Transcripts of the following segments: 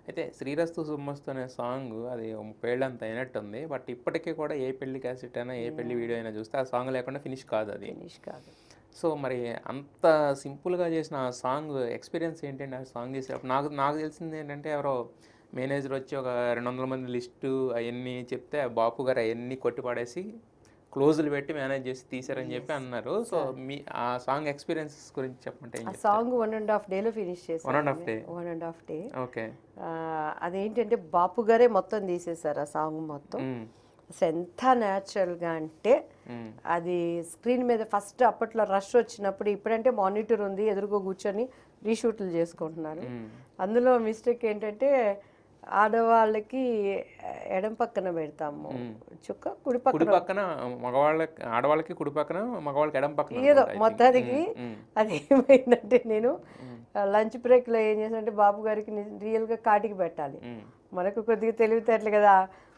అయితే 'శ్రీరస్తు శుభమస్తు' అనే సాంగ్ అది 30 ఏళ్ళంత అయినట్టుంది. బట్ ఇప్పటికి కూడా ఏ పెళ్లి క్యాసెట్ అయినా, ఏ పెళ్లి వీడియో అయినా చూస్తే ఆ సాంగ్ లేకుండా ఫినిష్ కాదది. ఫినిష్ కాదు. సో, మరి అంత సింపుల్‌గా చేసిన ఆ సాంగ్ ఎక్స్‌పీరియన్స్ ఏంటండి? ఆ సాంగ్ చేసేటప్పుడు నాకు నాకు తెలిసిందేంటంటే ఎవరో మేనేజర్ వచ్చి ఒక 200 మంది లిస్టు అయన్నీ చెప్తే బాపు గారు అయన్నీ కొట్టి పడేసి క్లోజులు పెట్టి మేనేజ్ చేసి తీశారని చెప్పి యెస్. అన్నారు. So, sir. ఆ సాంగ్ ఎక్స్‌పీరియన్సెస్ గురించి చెప్పమంటే ఏం ఆ చెప్తారు? సాంగ్ 1½ డేలో ఫినిష్ 1 ½ చేశానండి. డే. 1½ డే. ఓకే. అదేంటంటే బాపు గారే మొత్తం తీసేశారు ఆ సాంగ్ మొత్తం. హ్మ్. అసలు ఎంత న్యాచురల్గా అంటే హ్మ్. అది స్క్రీన్ మీద ఫస్ట్ అప్పట్లో రష్ వచ్చినప్పుడు, ఇప్పుడంటే మానిటర్ ఉంది ఎదురుగా కూర్చొని రీషూట్లు చేసుకుంటున్నారు. హ్మ్. అందులో మిస్టేక్ ఏంటంటే ఆడవాళ్ళకి ఎడం పక్కన పెడతాము చుక్క, కుడి కుడి పక్కన పక్కన మగవాళ్ళకి ఆడవాళ్ళకి కుడి పక్కన, మగవాళ్ళకి ఎడమ పక్కన ఏదో అనుకుంటా ఐ థింక్. మొత్తానికి హ్మ్. అది ఏమైందంటే నేను లంచ్ బ్రేక్లో ఏం చేశానంటే బాబు గారికి రియల్గా కాటికి పెట్టాలి. హ్మ్. మనకు కొద్దిగా తెలివితేటలు కదా,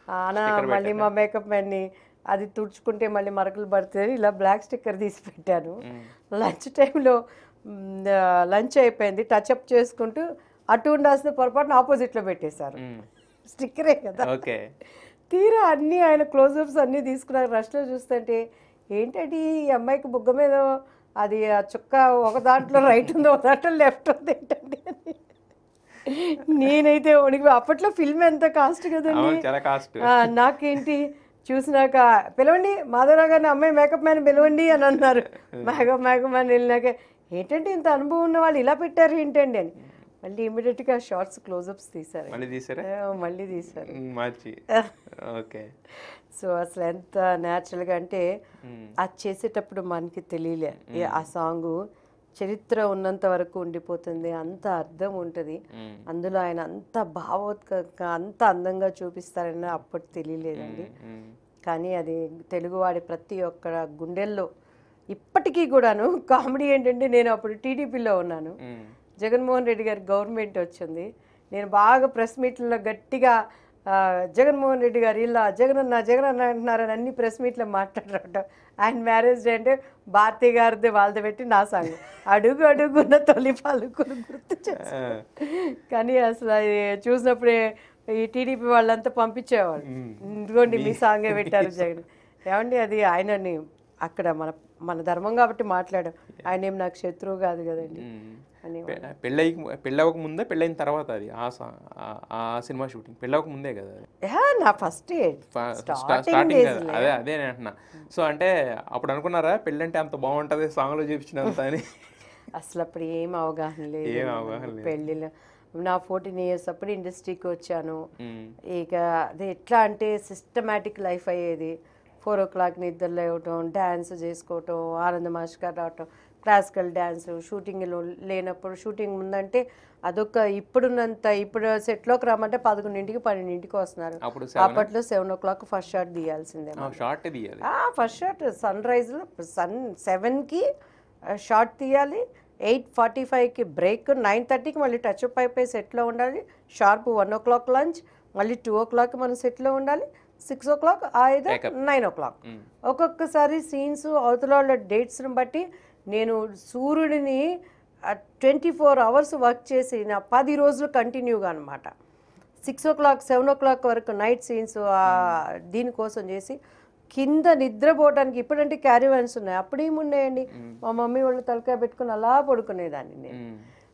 అనా స్టిక్కర్ మళ్ళీ మా మేకప్ మ్యాన్ని అది తుడుచుకుంటే మళ్ళీ మరకలు పడుతుంది, ఇలా బ్లాక్ స్టిక్కర్ తీసి పెట్టాను. లంచ్ టైంలో లంచ్ అయిపోయింది, టచ్అప్ చేసుకుంటూ అటు ఉండాల్సిన పొరపాటున ఆపోజిట్లో పెట్టేశారు. స్టిక్కరే కదా. ఓకే. తీరా అన్నీ ఆయన క్లోజప్స్ అన్నీ తీసుకున్నారు. రష్లో చూస్తుంటే ఏంటంటే ఈ అమ్మాయికి బుగ్గ మీద అది ఆ చుక్క ఒక దాంట్లో రైట్ ఉంది, ఒక దాంట్లో లెఫ్ట్ ఉంది ఏంటండి అని నేనైతే వణికి. అప్పట్లో ఫిల్మ్ ఎంత కాస్ట్ కదండి. అవును, చాలా కాస్ట్. నాకేంటి చూసినాక పిలవండి మాధవరావు గారిని, అమ్మాయి మేకప్ మ్యాన్ పిలవండి అని అన్నారు. మేకప్ మ్యాన్ వెళ్ళినాక ఏంటంటే ఇంత అనుభవం ఉన్న వాళ్ళు ఇలా పెట్టారు ఏంటండి అని మళ్ళీ ఇమీడియట్గా షార్ట్స్ క్లోజప్స్ తీశారు. మళ్ళీ తీసారా? మళ్ళీ తీశారు. మార్చి. ఓకే. సో అసలు ఎంత న్యాచురల్గా అంటే అది చేసేటప్పుడు మనకి తెలియలే ఆ సాంగ్ చరిత్ర ఉన్నంత వరకు ఉండిపోతుంది, అంత అర్థం ఉంటుంది అందులో. ఆయన అంత భావోత్కంగా అంత అందంగా చూపిస్తారని అప్పటి తెలియలేదండి. కానీ అది తెలుగువాడి ప్రతి ఒక్క గుండెల్లో ఇప్పటికీ కూడాను. కామెడీ ఏంటంటే నేను అప్పుడు టీడీపీలో ఉన్నాను, జగన్మోహన్ రెడ్డి గారి గవర్నమెంట్ వచ్చింది. నేను బాగా ప్రెస్ మీట్లలో గట్టిగా జగన్మోహన్ రెడ్డి గారు ఇలా జగన్ అన్న అంటున్నారని అన్ని ప్రెస్ మీట్లో మాట్లాడటం. ఆయన మ్యారేజ్ డే అంటే భారతి గారిది వాళ్ళది పెట్టి నా సాంగ్ అడుగు అడుగున్న తొలి పలుకులు గుర్తు చేశారు. కానీ అసలు అది చూసినప్పుడే ఈ టీడీపీ వాళ్ళంతా పంపించేవాళ్ళు, ఇదిగోండి మీ సాంగే పెట్టారు జగన్. ఏమండి అది ఆయనని అక్కడ మన మన ధర్మం కాబట్టి మాట్లాడాం, ఆయన ఏం నాకు శత్రువు కాదు కదండి అని. పెళ్ళవక ముందే పెళ్ళైన తర్వాత అది ఆ సినిమా షూటింగ్ పెళ్ళవక ముందే కదా నా ఫస్ట్ స్టార్టింగ్ కదా. అదే నేను అంటున్నా. సో అంటే అప్పుడు అనుకున్నారా పెళ్ళంటే అంత బాగుంటుంది సాంగ్లో చూపించినంత అని? అసలు అప్పుడు ఏం అవగాహన లేదు పెళ్ళిలో. నా 14 years అప్పుడు ఇండస్ట్రీకి వచ్చాను. ఇక అది ఎట్లా అంటే సిస్టమేటిక్ లైఫ్ అయ్యేది. 4 o'clock నిద్ర లేవటం, డ్యాన్స్ చేసుకోవటం, ఆనంద మాస్టర్ రావటం, క్లాసికల్ డ్యాన్స్. షూటింగ్లో లేనప్పుడు, షూటింగ్ ముందంటే అదొక ఇప్పుడున్నంత, ఇప్పుడు సెట్లోకి రమ్మంటే 11ంటికి 12ంటికి వస్తున్నారు. అప్పట్లో 7 o'clock ఫస్ట్ షాట్ తీయాల్సిందే. ఫస్ట్ షాట్ సన్ రైజ్లో 7కి షాట్ తీయాలి, 8:45కి బ్రేక్, 9:30కి మళ్ళీ టచ్అప్ అయిపోయి సెట్లో ఉండాలి, షార్ప్ 1 o'clock లంచ్, మళ్ళీ 2 o'clock మనం సెట్లో ఉండాలి, 6 o'clock అయితే 9 o'clock. ఒక్కొక్కసారి సీన్స్ అవతల వాళ్ళ డేట్స్ని బట్టి నేను సూర్యుడిని 24 hours వర్క్ చేసి నా 10 రోజులు కంటిన్యూగా అనమాట. 6 o'clock 7 o'clock వరకు నైట్ సీన్స్ దీనికోసం చేసి కింద నిద్రపోవడానికి. ఇప్పుడంటే క్యారీవాన్స్ ఉన్నాయి, అప్పుడేమున్నాయండి, మా మమ్మీ వాళ్ళు తలకాయ పెట్టుకుని అలా పడుకునేదాన్ని నేను.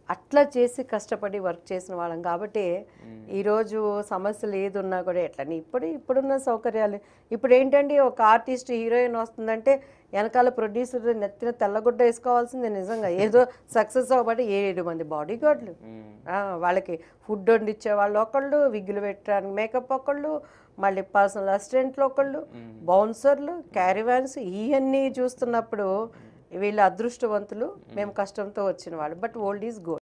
అట్లా చేసి కష్టపడి వర్క్ చేసిన వాళ్ళం కాబట్టి ఈరోజు సమస్యలు ఏది ఉన్నా కూడా ఎట్లని ఇప్పుడున్న సౌకర్యాలు. ఇప్పుడు ఏంటండి ఒక ఆర్టిస్ట్ హీరోయిన్ వస్తుందంటే వెనకాల ప్రొడ్యూసర్ నెత్తిన తెల్లగుడ్డ వేసుకోవాల్సిందే. నిజంగా ఏదో సక్సెస్ అవ్వబట్టి 7 మంది బాడీ గార్డులు, వాళ్ళకి ఫుడ్ వండిచ్చే వాళ్ళు ఒకళ్ళు, విగ్గులు పెట్టడానికి మేకప్ ఒకళ్ళు, మళ్ళీ పర్సనల్ అసిస్టెంట్లు ఒకళ్ళు, బౌన్సర్లు, క్యారీవాన్స్, ఇవన్నీ చూస్తున్నప్పుడు వీళ్ళు అదృష్టవంతులు, మేము కష్టంతో వచ్చిన వాళ్ళు. But old is gold.